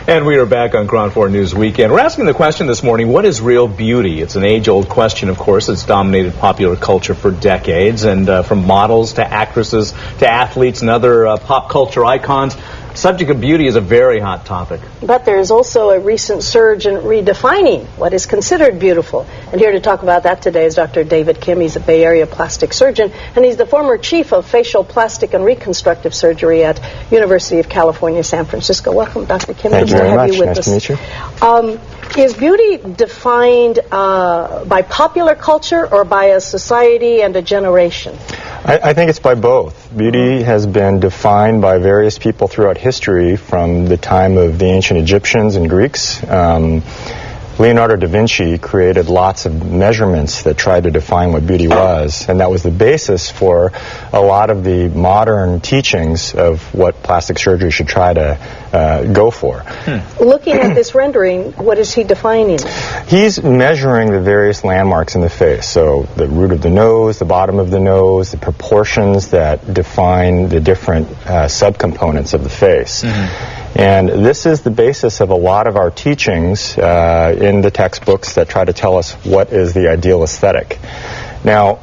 And we are back on KRON 4 News Weekend. We're asking the question this morning, what is real beauty? It's an age-old question, of course. It's dominated popular culture for decades, and from models to actresses to athletes and other pop culture icons, subject of beauty is a very hot topic. But there is also a recent surge in redefining what is considered beautiful. And here to talk about that today is Dr. David Kim. He's a Bay Area plastic surgeon, and he's the former chief of facial plastic and reconstructive surgery at University of California, San Francisco. Welcome, Dr. Kim. Thank you very much. Nice to meet you. Is beauty defined by popular culture or by a society and a generation? I think it's by both. Beauty has been defined by various people throughout history, from the time of the ancient Egyptians and Greeks. Leonardo da Vinci created lots of measurements that tried to define what beauty was, and that was the basis for a lot of the modern teachings of what plastic surgery should try to go for. Looking at this rendering, what is he defining? He's measuring the various landmarks in the face, so the root of the nose, the bottom of the nose, the proportions that define the different subcomponents of the face. And this is the basis of a lot of our teachings in the textbooks that try to tell us what is the ideal aesthetic. Now,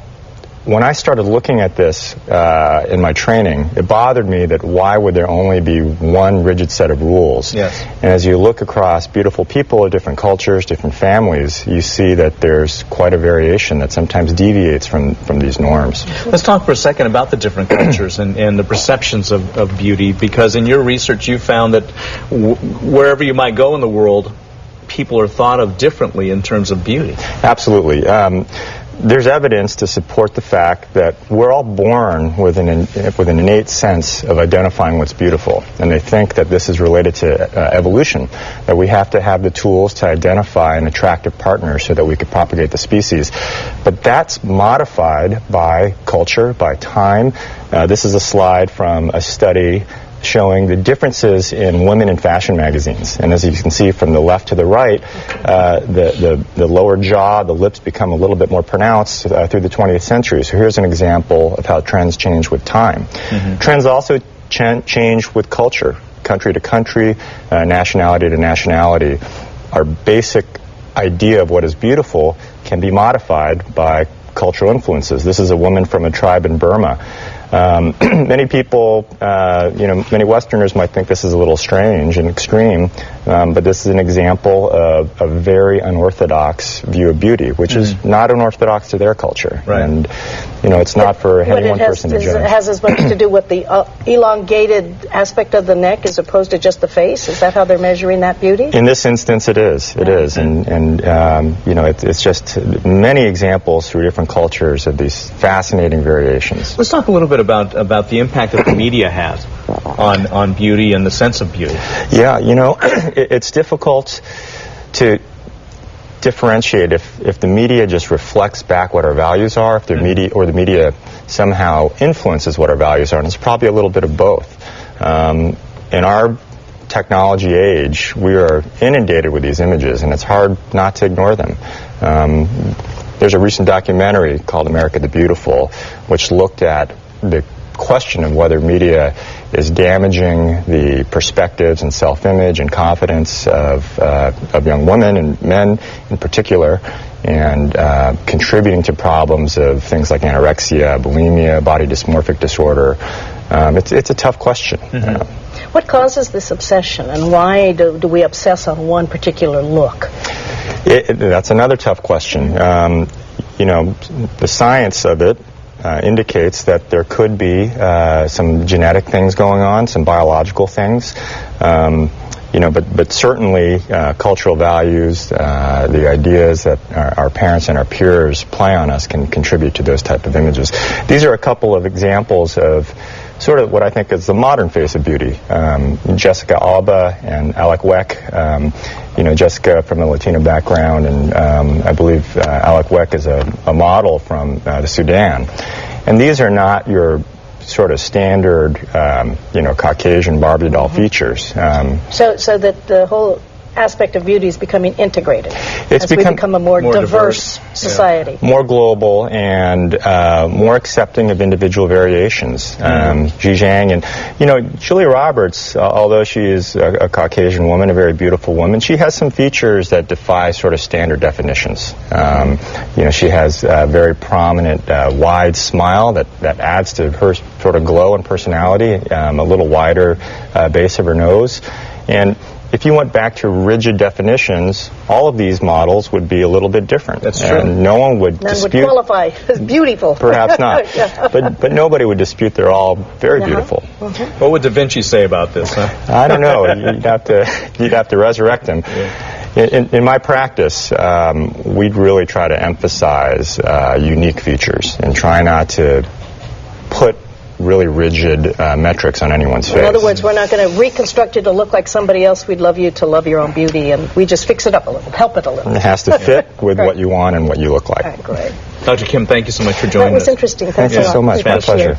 when I started looking at this in my training, it bothered me that why would there only be one rigid set of rules? Yes. And as you look across beautiful people of different cultures, different families, you see that there's quite a variation that sometimes deviates from these norms. Let's talk for a second about the different cultures and the perceptions of beauty, because in your research you found that wherever you might go in the world, people are thought of differently in terms of beauty. Absolutely. There's evidence to support the fact that we're all born with an innate sense of identifying what's beautiful, and they think that this is related to evolution, that we have to have the tools to identify an attractive partner so that we could propagate the species. But that's modified by culture, by time. This is a slide from a study showing the differences in women in fashion magazines. And as you can see from the left to the right, the lower jaw, the lips become a little bit more pronounced through the 20th century. So here's an example of how trends change with time. Trends also change with culture, country to country, nationality to nationality. Our basic idea of what is beautiful can be modified by cultural influences. This is a woman from a tribe in Burma. Many people, many Westerners might think this is a little strange and extreme, but this is an example of a very unorthodox view of beauty, which is not unorthodox to their culture. Right. And, it's not for any one person to judge. It has as much to do with the elongated aspect of the neck as opposed to just the face? Is that how they're measuring that beauty? In this instance, it is. It is. And it's just many examples through different cultures of these fascinating variations. Let's talk a little bit about the impact that the media has on beauty and the sense of beauty. Yeah, it's difficult to differentiate if the media just reflects back what our values are, if the media somehow influences what our values are, and it's probably a little bit of both. In our technology age, we are inundated with these images, and it's hard not to ignore them. There's a recent documentary called America the Beautiful, which looked at the question of whether media is damaging the perspectives and self-image and confidence of young women and men in particular, and contributing to problems of things like anorexia, bulimia, body dysmorphic disorder. It's a tough question. What causes this obsession, and why do we obsess on one particular look? That's another tough question. The science of it indicates that there could be some genetic things going on, some biological things, but certainly cultural values, the ideas that our parents and our peers play on us can contribute to those type of images. These are a couple of examples of sort of what I think is the modern face of beauty. Jessica Alba and Alec Weck. Jessica from a Latino background, and I believe Alec Weck is a model from the Sudan. And these are not your sort of standard, Caucasian Barbie doll features. So that the whole aspect of beauty is becoming integrated It's as we become a more diverse society. More global and more accepting of individual variations. Xi Zhang and, Julia Roberts, although she is a Caucasian woman, a very beautiful woman, she has some features that defy sort of standard definitions. She has a very prominent, wide smile that adds to her sort of glow and personality, a little wider base of her nose. And if you went back to rigid definitions, all of these models would be a little bit different. That's true. And no one would None dispute. would qualify as beautiful. Perhaps not. But nobody would dispute they're all very beautiful. What would Da Vinci say about this? Huh? I don't know. You'd have to resurrect him. In my practice, we'd really try to emphasize unique features and try not to put really rigid metrics on anyone's face. In other words, we're not going to reconstruct you to look like somebody else. We'd love you to love your own beauty, and we just fix it up a little, help it a little. It has to fit with what you want and what you look like. All right, great. Dr. Kim, thank you so much for joining us. That was interesting. Thanks a Thank you lot. so much. My Appreciate it. pleasure.